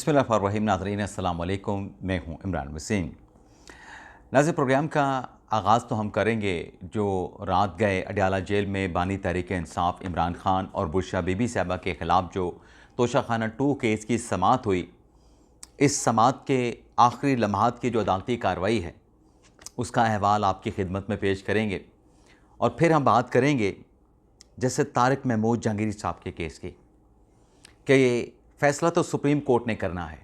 बिस्मिल्लाहिर्रहमानिर्रहीम। नाज़रीन अस्सलाम वालेकुम, मैं हूँ इमरान वसीम। नाज़रीन, प्रोग्राम का आगाज़ तो हम करेंगे जो रात गए अडयाला जेल में बानी तहरीक इंसाफ इमरान खान और बुशरा बीबी साहबा के ख़िलाफ़ जो तोशाखाना 2 केस की समाअत हुई, इस समाअत के आखिरी लम्हात की जो अदालती कार्रवाई है उसका अहवाल आपकी खिदमत में पेश करेंगे। और फिर हम बात करेंगे जैसे तारिक महमूद जहांगीरी साहब के केस की, कि ये फ़ैसला तो सुप्रीम कोर्ट ने करना है।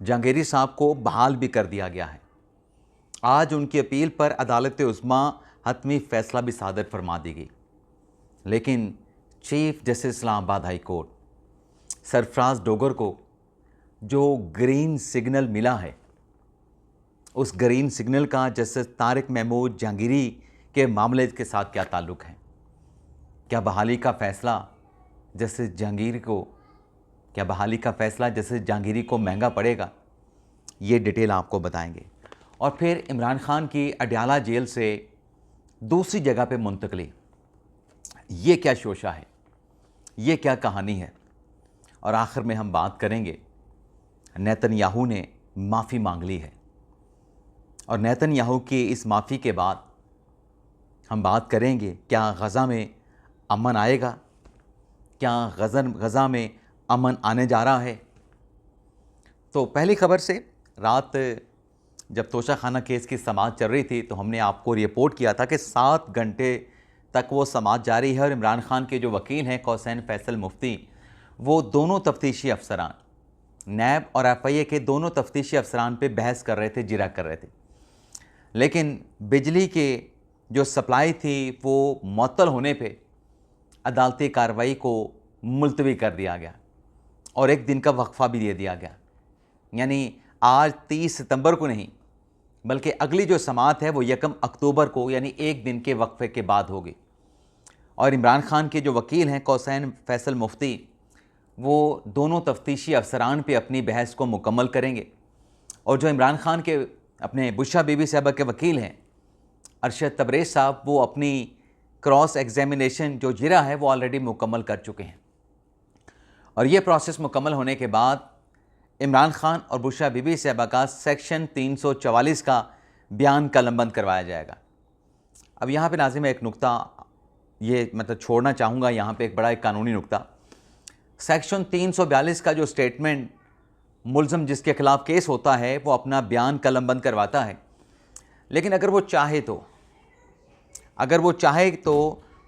जहांगीरी साहब को बहाल भी कर दिया गया है। आज उनकी अपील पर अदालत उज़्मा हतमी फ़ैसला भी सादर फरमा दी गई, लेकिन chief justice Islamabad high court Sarfaraz Dogar को जो ग्रीन सिग्नल मिला है, उस ग्रीन सिग्नल का जस्टिस तारिक महमूद जहांगीरी के मामले के साथ क्या ताल्लुक़ है? क्या बहाली का फ़ैसला जस्टिस जहांगीरी को महंगा पड़ेगा? ये डिटेल आपको बताएंगे। और फिर इमरान खान की अडयाला जेल से दूसरी जगह पे मुंतकली, ये क्या शोशा है, ये क्या कहानी है? और आखिर में हम बात करेंगे नेतन्याहू ने माफ़ी मांग ली है, और नेतन्याहू की इस माफ़ी के बाद हम बात करेंगे क्या गज़ा में अमन आएगा, क्या गज़ा में अमन आने जा रहा है। तो पहली खबर से, रात जब तोशाखाना केस की समाअत चल रही थी तो हमने आपको रिपोर्ट किया था कि 7 घंटे तक वो समाअत जारी है और इमरान खान के जो वकील हैं कौसैन फैसल मुफ्ती, वो दोनों तफ्तीशी अफसरान, नैब और एफआईए के दोनों तफ्तीशी अफसरान पे बहस कर रहे थे, जिरा कर रहे थे। लेकिन बिजली के जो सप्लाई थी वो मुअत्तल होने पे अदालती कार्रवाई को मुलतवी कर दिया गया और एक दिन का वक्फ़ा भी दे दिया गया। यानी आज 30 सितंबर को नहीं, बल्कि अगली जो समाअत है वो 1 अक्टूबर को, यानी एक दिन के वक्फे के बाद होगी। और इमरान खान के जो वकील हैं कौसैन फैसल मुफ्ती, वो दोनों तफ्तीशी अफसरान पे अपनी बहस को मुकम्मल करेंगे। और जो इमरान खान के अपने बुशरा बीबी साहबा के वकील हैं अरशद तबरेज़ साहब, वो अपनी क्रॉस एग्जामिनेशन जो जिरा है वो ऑलरेडी मुकम्मल कर चुके हैं। और ये प्रोसेस मुकम्मल होने के बाद इमरान खान और बुशरा बीबी साहबा का सेक्शन 344 का बयान कलमबंद करवाया जाएगा। अब यहाँ पे नाज़रीन मैं एक नुक्ता ये छोड़ना चाहूँगा, यहाँ पे एक बड़ा एक कानूनी नुक्ता। सेक्शन 342 का जो स्टेटमेंट मुल्ज़म जिसके ख़िलाफ़ केस होता है वो अपना बयान कलमबंद करवाता है, लेकिन अगर वो चाहे तो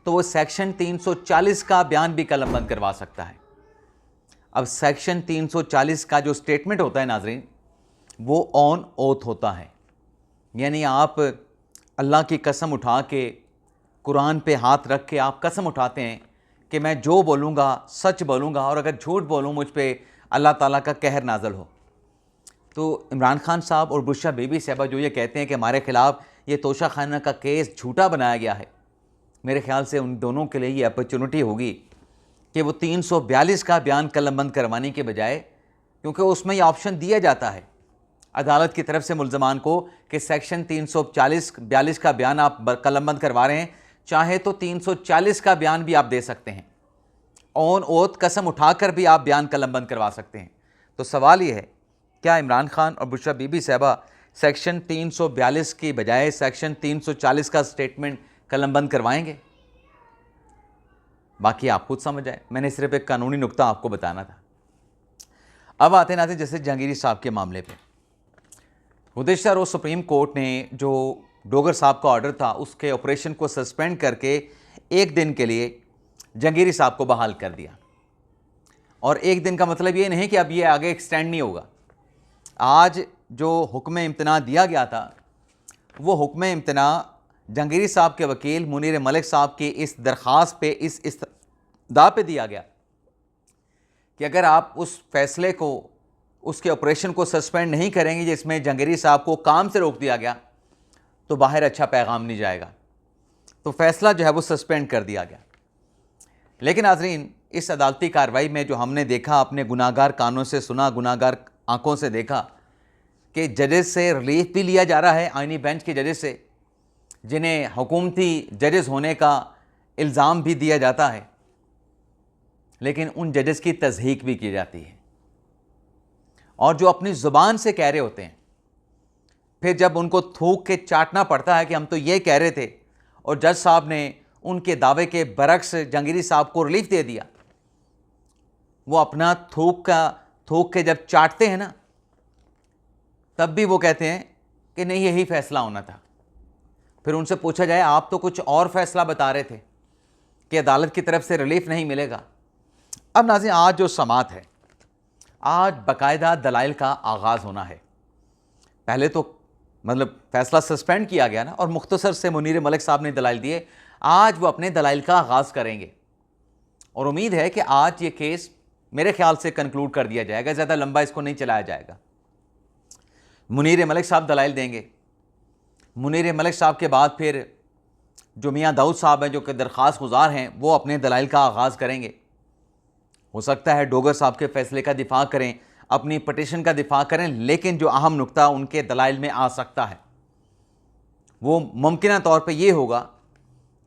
वो सेक्शन 340 का बयान भी कलमबंद करवा सकता है। अब सेक्शन 340 का जो स्टेटमेंट होता है नाज़रीन, वो ऑन ओथ होता है, यानी आप अल्लाह की कसम उठा के, कुरान पे हाथ रख के आप कसम उठाते हैं कि मैं जो बोलूँगा सच बोलूँगा, और अगर झूठ बोलूँ मुझ पे अल्लाह ताला का कहर नाज़िल हो। तो इमरान खान साहब और बुशरा बीबी साहबा जो ये कहते हैं कि हमारे ख़िलाफ़ ये तोशाखाना का केस झूठा बनाया गया है, मेरे ख़्याल से उन दोनों के लिए ये अपॉर्चुनिटी होगी कि वो 342 का बयान कलमबंद करवाने के बजाय, क्योंकि उसमें ये ऑप्शन दिया जाता है अदालत की तरफ से मुल्ज़मान को कि सेक्शन 342 का बयान आप कलमबंद करवा रहे हैं, चाहे तो 340 का बयान भी आप दे सकते हैं, ऑन ओथ कसम उठाकर भी आप बयान कलमबंद करवा सकते हैं। तो सवाल ये है, क्या इमरान खान और बुशरा बीबी साहबा सेक्शन 342 की बजाय सेक्शन 340 का स्टेटमेंट कलमबंद करवाएंगे? बाकी आप खुद समझ आए, मैंने सिर्फ एक कानूनी नुक्ता आपको बताना था। अब आते ना जैसे जहांगीरी साहब के मामले पे, गुज़िश्ता रोज़ सुप्रीम कोर्ट ने जो डोगर साहब का ऑर्डर था उसके ऑपरेशन को सस्पेंड करके एक दिन के लिए जहांगीरी साहब को बहाल कर दिया। और एक दिन का मतलब ये नहीं कि अब ये आगे एक्सटेंड नहीं होगा। आज जो हुक्म इम्तना दिया गया था, वो हुक्म इम्तना जहांगीरी साहब के वकील मुनीर मलिक साहब की इस दरख्वास्त पे, इस इस्तदा पे दिया गया कि अगर आप उस फैसले को, उसके ऑपरेशन को सस्पेंड नहीं करेंगे जिसमें जहांगीरी साहब को काम से रोक दिया गया, तो बाहर अच्छा पैगाम नहीं जाएगा। तो फैसला जो है वो सस्पेंड कर दिया गया। लेकिन नाज़रीन, इस अदालती कार्रवाई में जो हमने देखा, अपने गुनाहगार कानों से सुना, गुनाहगार आंखों से देखा कि जजेस से रिलीफ भी लिया जा रहा है, आईनी बेंच के जजेस से, जिन्हें हुकूमती जजेस होने का इल्ज़ाम भी दिया जाता है, लेकिन उन जजेस की तज़हीक भी की जाती है। और जो अपनी ज़ुबान से कह रहे होते हैं, फिर जब उनको थूक के चाटना पड़ता है कि हम तो ये कह रहे थे और जज साहब ने उनके दावे के बरक्स जहांगीरी साहब को रिलीफ दे दिया, वो अपना थूक के जब चाटते हैं ना, तब भी वो कहते हैं कि नहीं, यही फैसला होना था। फिर उनसे पूछा जाए, आप तो कुछ और फैसला बता रहे थे कि अदालत की तरफ से रिलीफ नहीं मिलेगा। अब नाज़रीन, आज जो समाअत है, आज बाकायदा दलाइल का आगाज़ होना है। पहले तो मतलब फैसला सस्पेंड किया गया ना, और मुख्तसर से मुनीर मलिक साहब ने दलाइल दिए। आज वो अपने दलाइल का आगाज़ करेंगे और उम्मीद है कि आज ये केस मेरे ख्याल से कंक्लूड कर दिया जाएगा, ज़्यादा लंबा इसको नहीं चलाया जाएगा। मुनीर मलिक साहब दलाइल देंगे। मुनीर मलिक साहब के बाद फिर जो मियाँ दाऊद साहब हैं, जो कि दरख्वास्त गुजार हैं, वो अपने दलाइल का आगाज़ करेंगे। हो सकता है डोगर साहब के फैसले का दिफा करें, अपनी पटिशन का दिफा करें, लेकिन जो अहम नुक्ता उनके दलाइल में आ सकता है वो मुमकिन तौर पे ये होगा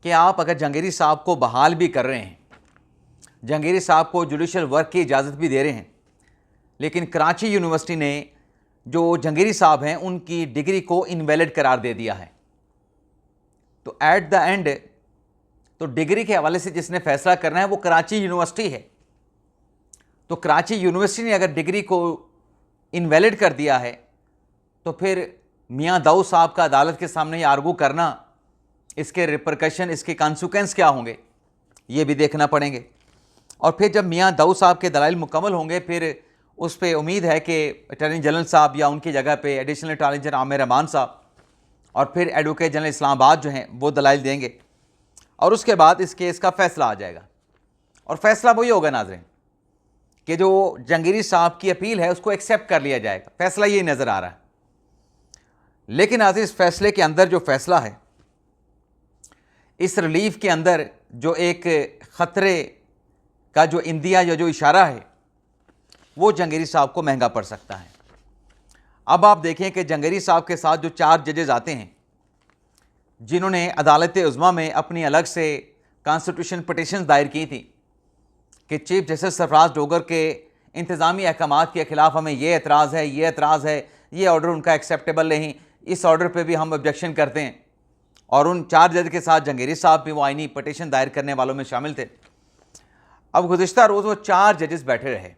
कि आप अगर जहांगीरी साहब को बहाल भी कर रहे हैं, जहांगीरी साहब को जुडिशल वर्क की इजाज़त भी दे रहे हैं, लेकिन कराची यूनिवर्सिटी ने जो जहांगीरी साहब हैं उनकी डिग्री को इनवैलिड करार दे दिया है। तो एट द एंड तो डिग्री के हवाले से जिसने फैसला करना है वो कराची यूनिवर्सिटी है। तो कराची यूनिवर्सिटी ने अगर डिग्री को इनवैलिड कर दिया है तो फिर मियाँ दाऊद साहब का अदालत के सामने ये आर्गू करना, इसके रिपरकशन, इसके कॉन्सिक्वेंस क्या होंगे, ये भी देखना पड़ेंगे। और फिर जब मियाँ दाऊद साहब के दलाइल मुकम्मल होंगे, फिर उस पर उम्मीद है कि अटॉर्नी जनरल साहब या उनकी जगह पे additional attorney general Aamir Rahman साहब और फिर एडवोकेट जनरल इस्लामाबाद जो हैं वो दलाइल देंगे, और उसके बाद इस केस का फैसला आ जाएगा। और फैसला वही होगा नाज़रीन कि जो जहांगीरी साहब की अपील है उसको एक्सेप्ट कर लिया जाएगा। फैसला यही नज़र आ रहा है। लेकिन नाज़रीन, इस फैसले के अंदर जो फैसला है, इस रिलीफ के अंदर जो एक ख़तरे का जो इंदिया या जो इशारा है, वो जहांगीरी साहब को महंगा पड़ सकता है। अब आप देखें कि जहांगीरी साहब के साथ जो 4 जजेस आते हैं, जिन्होंने अदालत उज़्मा में अपनी अलग से कॉन्स्टिट्यूशन पटिशन दायर की थी कि चीफ जस्टिस सरफराज डोगर के इंतज़ामी अहकामात के ख़िलाफ़ हमें ये एतराज़ है, ये एतराज़ है, ये ऑर्डर उनका एक्सेप्टेबल नहीं, इस ऑर्डर पे भी हम ऑब्जेक्शन करते हैं। और उन 4 जज के साथ जहांगीरी साहब भी वो आइनी पटिशन दायर करने वालों में शामिल थे। अब गुज़िश्ता रोज़ वो 4 जजेस बैठे रहे।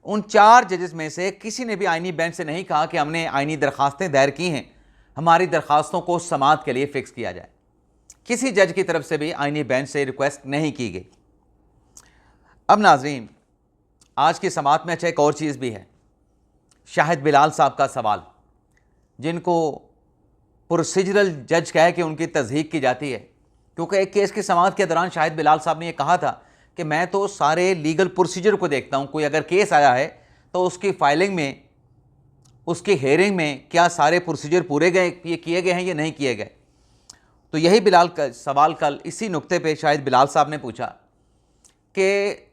उन 4 जजेस में से किसी ने भी आइनी बेंच से नहीं कहा कि हमने आइनी दरख्वास्तें दायर की हैं, हमारी दरख्वास्तों को समाअत के लिए फ़िक्स किया जाए। किसी जज की तरफ से भी आइनी बेंच से रिक्वेस्ट नहीं की गई। अब नाज़रीन, आज की समाअत में अच्छा एक और चीज़ भी है। शाहिद बिलाल साहब का सवाल, जिनको प्रोसीजरल जज कह के उनकी तज़हीक की जाती है, क्योंकि एक केस की समाअत के दौरान शाहिद बिलाल साहब ने यह कहा था कि मैं तो सारे लीगल प्रोसीजर को देखता हूँ, कोई अगर केस आया है तो उसकी फाइलिंग में, उसकी हेयरिंग में क्या सारे प्रोसीजर पूरे गए, ये किए गए हैं या नहीं किए गए। तो यही बिलाल का सवाल कल इसी नुक्ते पे शाहिद बिलाल साहब ने पूछा कि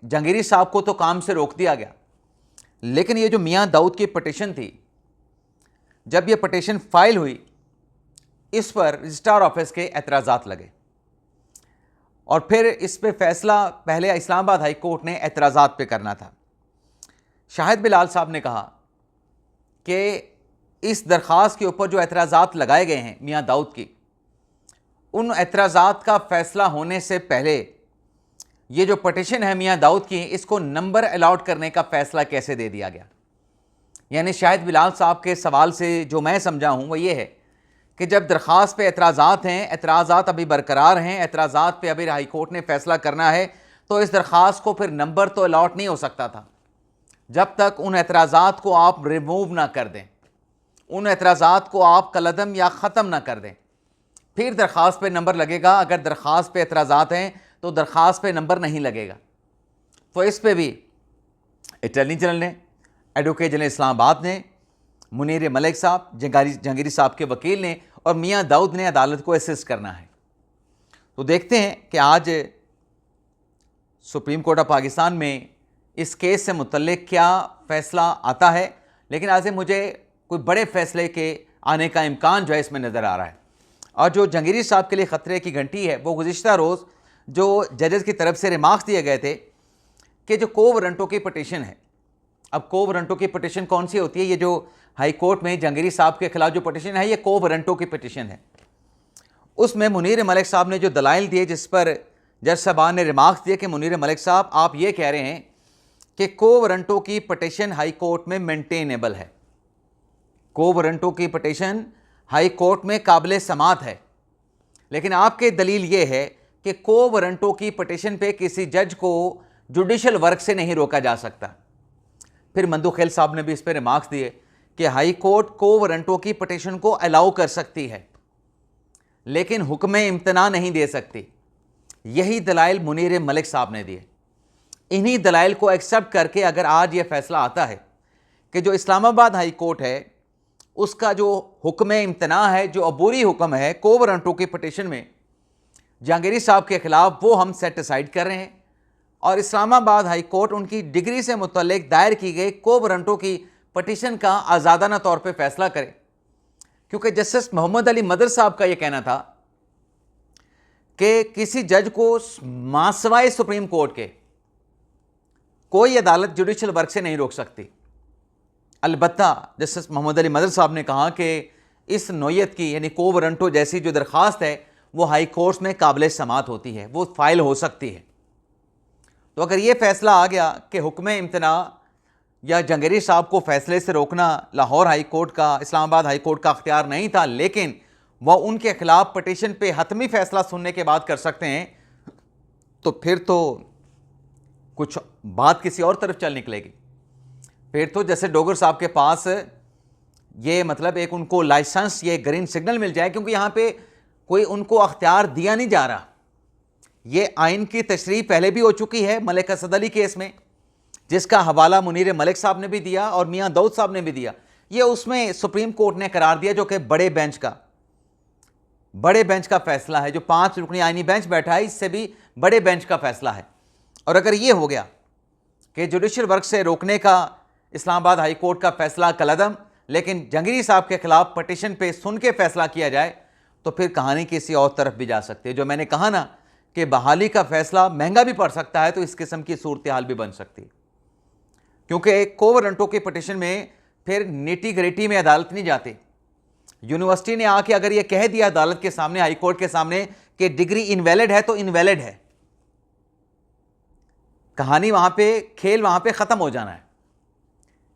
जहांगीरी साहब को तो काम से रोक दिया गया, लेकिन ये जो मियाँ दाऊद की पटिशन थी, जब ये पटिशन फाइल हुई, इस पर रजिस्ट्रार ऑफिस के एतराज़ात लगे और फिर इस पे फैसला पहले इस्लामाबाद हाई कोर्ट ने एतराज़ात पे करना था। शाहिद बिलाल साहब ने कहा कि इस दरख्वास्त के ऊपर जो एतराज़ात लगाए गए हैं मियाँ दाऊद की, उन एतराज़ात का फैसला होने से पहले ये जो पटिशन है मियाँ दाऊद की, इसको नंबर अलॉट करने का फैसला कैसे दे दिया गया। यानी शाहिद बिलाल साहब के सवाल से जो मैं समझा हूँ वो ये है कि जब दरख्वास्त पे एतराज़ात हैं, एतराज़ात अभी बरकरार हैं, एतराज़ात पे अभी हाई कोर्ट ने फैसला करना है, तो इस दरख्वास्त को फिर नंबर तो अलॉट नहीं हो सकता था जब तक उन एतराज़ात को आप रिमूव ना कर दें, उन एतराज़ात को आप कलअदम या ख़त्म ना कर दें, फिर दरख्वास्त पे नंबर लगेगा। अगर दरख्वास्त पे एतराज़ात हैं तो दरख्वास्त पे नंबर नहीं लगेगा। तो इस पे भी अटॉर्नी जनरल ने, एडवोकेट जनरल इस्लामाबाद ने, मुनीर मलिक साहब, जहांगीरी साहब के वकील ने और मियाँ दाऊद ने अदालत को असिस्ट करना है। तो देखते हैं कि आज सुप्रीम कोर्ट ऑफ पाकिस्तान में इस केस से मुतल्लिक क्या फ़ैसला आता है। लेकिन आज मुझे कोई बड़े फ़ैसले के आने का इम्कान जो है इसमें नज़र आ रहा है। और जो जहांगीरी साहब के लिए ख़तरे की घंटी है, वो गुज़िश्ता रोज़ जो जजेस की तरफ से रिमार्क्स दिए गए थे कि जो को वारंटों की पटिशन है अब को वारंटो की पिटिशन कौन सी होती है? ये जो हाई कोर्ट में जहांगीरी साहब के खिलाफ जो पिटिशन है, ये को वारंटो की पिटिशन है। उसमें मुनीर मलिक साहब ने जो दलाइल दिए, जिस पर जज साहबान ने रिमार्क्स दिए कि मुनीर मलिक साहब, आप ये कह रहे हैं कि को वारंटो की पिटिशन हाई कोर्ट में मेंटेनेबल है, को वारंटो की पिटिशन हाई कोर्ट में काबिल समात है, लेकिन आपके दलील ये है कि को वारंटो की पिटिशन पे किसी जज को जुडिशल वर्क से नहीं रोका जा सकता। फिर मंदू खेल साहब ने भी इस पर रिमार्क्स दिए कि हाई कोर्ट को वारंटो की पिटिशन को अलाउ कर सकती है, लेकिन हुक्म इम्तना नहीं दे सकती। यही दलाइल मुनीर मलिक साहब ने दिए। इन्हीं दलाइल को एक्सेप्ट करके अगर आज ये फैसला आता है कि जो इस्लामाबाद हाई कोर्ट है उसका जो हुक्म इम्तना है, जो अबूरी हुक्म है को वारंटो की पिटिशन में जहांगीरी साहब के खिलाफ, वो हम सेट असाइड कर रहे हैं और इस्लामाबाद हाई कोर्ट उनकी डिग्री से मुतल्लिक दायर की गई को वारंटो की पिटिशन का आज़ादाना तौर पे फैसला करे। क्योंकि जस्टिस मोहम्मद अली मदर साहब का यह कहना था कि किसी जज को मासवाए सुप्रीम कोर्ट के कोई अदालत जुडिशल वर्क से नहीं रोक सकती। अलबत्ता जस्टिस मोहम्मद अली मदर साहब ने कहा कि इस नौयत की यानी को वारंटो जैसी जो दरख्वास्त है वो हाई कोर्ट में काबिल समात होती है, वो फाइल हो सकती है। तो अगर ये फैसला आ गया कि हुक्म इम्तना या जहांगीरी साहब को फैसले से रोकना लाहौर हाई कोर्ट का, इस्लामाबाद हाई कोर्ट का अख्तियार नहीं था, लेकिन वह उनके खिलाफ पिटिशन पे हतमी फैसला सुनने के बाद कर सकते हैं, तो फिर तो कुछ बात किसी और तरफ चल निकलेगी। फिर तो जैसे डोगर साहब के पास ये मतलब एक उनको लाइसेंस, ये ग्रीन सिग्नल मिल जाए, क्योंकि यहाँ पे कोई उनको अख्तियार दिया नहीं जा रहा। ये आइन की तशरीह पहले भी हो चुकी है मलिक असद अली केस में, जिसका हवाला मुनीर मलिक साहब ने भी दिया और मियां दाऊद साहब ने भी दिया। ये उसमें सुप्रीम कोर्ट ने करार दिया, जो कि बड़े बेंच का फैसला है, जो 5 रुकनी आइनी बेंच बैठा है, इससे भी बड़े बेंच का फैसला है। और अगर ये हो गया कि जुडिशल वर्क से रोकने का इस्लामाबाद हाई कोर्ट का फैसला कलअदम, लेकिन जहांगीरी साहब के खिलाफ पिटिशन पे सुन के फैसला किया जाए, तो फिर कहानी किसी और तरफ भी जा सकती है। जो मैंने कहा ना कि बहाली का फैसला महंगा भी पड़ सकता है, तो इस किस्म की सूरत हाल भी बन सकती है। क्योंकि को वारंटो की पिटिशन में फिर नीटी ग्रेटी में अदालत नहीं जाती। यूनिवर्सिटी ने आके अगर ये कह दिया अदालत के सामने, हाई कोर्ट के सामने, कि डिग्री इनवैलिड है, तो इनवैलिड है। कहानी वहां पे, खेल वहां पे खत्म हो जाना है।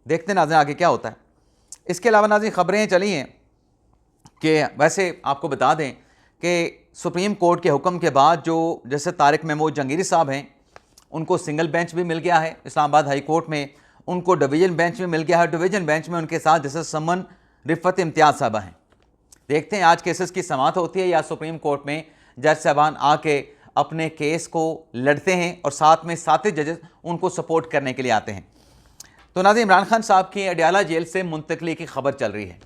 देखते हैं नाज़रीन आगे क्या होता है। इसके अलावा नाज़रीन खबरें चली हैं कि वैसे आपको बता दें कि सुप्रीम कोर्ट के हुक्म के बाद जो जैसे तारिक महमूद जहांगीरी साहब हैं, उनको सिंगल बेंच भी मिल गया है इस्लामाबाद हाई कोर्ट में, उनको डिवीजन बेंच में मिल गया है। डिवीजन बेंच में उनके साथ जैसे समन रिफ़त इम्तियाज़ साहबा हैं। देखते हैं आज केसेस की समाअत होती है या सुप्रीम कोर्ट में जज साहबान आके अपने केस को लड़ते हैं और साथ में साथी जजेस उनको सपोर्ट करने के लिए आते हैं। तो नाज़रीन, इमरान खान साहब की अडियाला जेल से मुंतकली की खबर चल रही है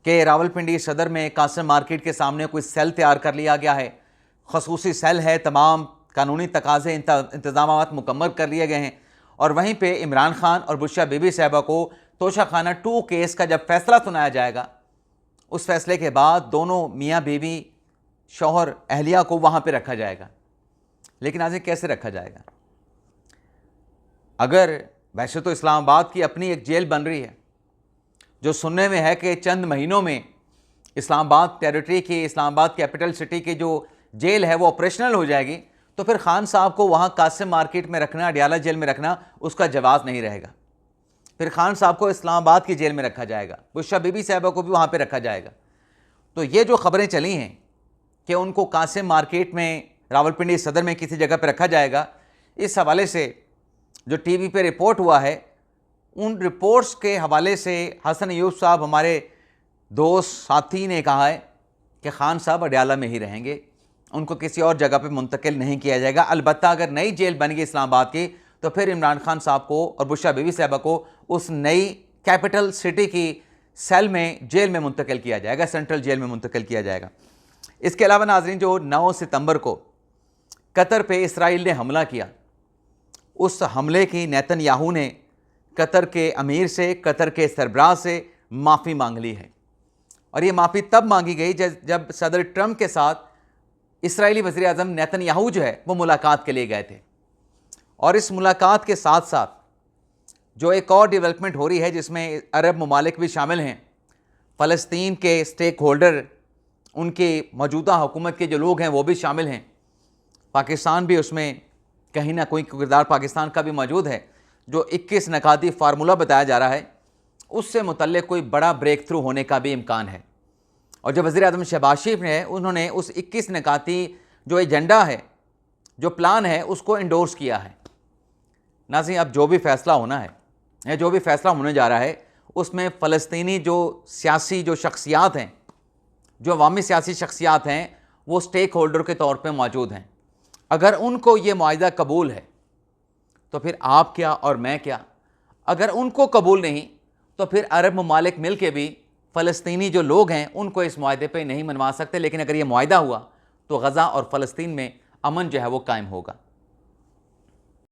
कि रावलपिंडी सदर में कासिम मार्केट के सामने कोई सेल तैयार कर लिया गया है। खसूसी सेल है, तमाम कानूनी तकाज़े इंतज़ामात मुकम्मल कर लिए गए हैं। और वहीं पे इमरान खान और बुशरा बीबी साहिबा को तोशाखाना 2 केस का जब फैसला सुनाया जाएगा, उस फैसले के बाद दोनों मियाँ बीवी, शौहर, अहलिया को वहाँ पे रखा जाएगा। लेकिन आज कैसे रखा जाएगा? अगर वैसे तो इस्लामाबाद की अपनी एक जेल बन रही है, जो सुनने में है कि चंद महीनों में इस्लामाबाद टेरिटरी की, इस्लामाबाद कैपिटल सिटी की जो जेल है वो ऑपरेशनल हो जाएगी, तो फिर खान साहब को वहाँ कासिम मार्केट में रखना, अडियाला जेल में रखना, उसका जवाब नहीं रहेगा। फिर खान साहब को इस्लामाबाद की जेल में रखा जाएगा, बुशरा बीबी साहिबा को भी वहाँ पे रखा जाएगा। तो ये जो खबरें चली हैं कि उनको कासिम मार्केट में, रावलपिंडी सदर में किसी जगह पर रखा जाएगा, इस हवाले से जो टीवी पे रिपोर्ट हुआ है, उन रिपोर्ट्स के हवाले से हसन अयूब साहब, हमारे दोस्त साथी, ने कहा है कि खान साहब अडियाला में ही रहेंगे, उनको किसी और जगह पे मुंतकिल नहीं किया जाएगा। अलबत्ता अगर नई जेल बन गई इस्लामाबाद की, तो फिर इमरान खान साहब को और बुशरा बीबी साहिबा को उस नई कैपिटल सिटी की सेल में, जेल में मुंतकिल किया जाएगा, सेंट्रल जेल में मुंतकिल किया जाएगा। इसके अलावा नाजरीन, जो 9 सितंबर को कतर पे इसराइल ने हमला किया, उस हमले की नेतन्याहू ने कतर के अमीर से, कतर के सरबराह से माफ़ी मांग ली है। और ये माफ़ी तब मांगी गई जब सदर ट्रंप के साथ इसराइली वज़ीर आज़म नेतन्याहू जो है वो मुलाकात के लिए गए थे। और इस मुलाकात के साथ साथ जो एक और डेवलपमेंट हो रही है जिसमें अरब ममालिक भी शामिल हैं, फ़लस्तीन के स्टेक होल्डर, उनके मौजूदा हुकूमत के जो लोग हैं वो भी शामिल हैं, पाकिस्तान भी उसमें कहीं ना कोई किरदार पाकिस्तान का भी मौजूद है। जो 21 नकाती फार्मूला बताया जा रहा है उससे मुतल्लिक़ कोई बड़ा ब्रेक थ्रू होने का भी इम्कान है। और जो वज़ीर आज़म शहबाज शरीफ ने उन्होंने उस 21 नकाती जो एजेंडा है, जो प्लान है, उसको इंडोर्स किया है। नाज़रीन, अब जो भी फ़ैसला होना है या जो भी फ़ैसला होने जा रहा है उसमें फ़लस्तीनी जो सियासी जो शख्सियात हैं, जो अवामी सियासी शख्सियात हैं, वो स्टेक होल्डर के तौर पे मौजूद हैं। अगर उनको ये मुआहिदा कबूल है तो फिर आप क्या और मैं क्या। अगर उनको कबूल नहीं तो फिर अरब ममालिक मिल के भी फ़लस्तीनी जो लोग हैं उनको इस मुआहिदे पे नहीं मनवा सकते। लेकिन अगर ये मुआहिदा हुआ तो गज़ा और फ़लस्तीन में अमन जो है वो कायम होगा।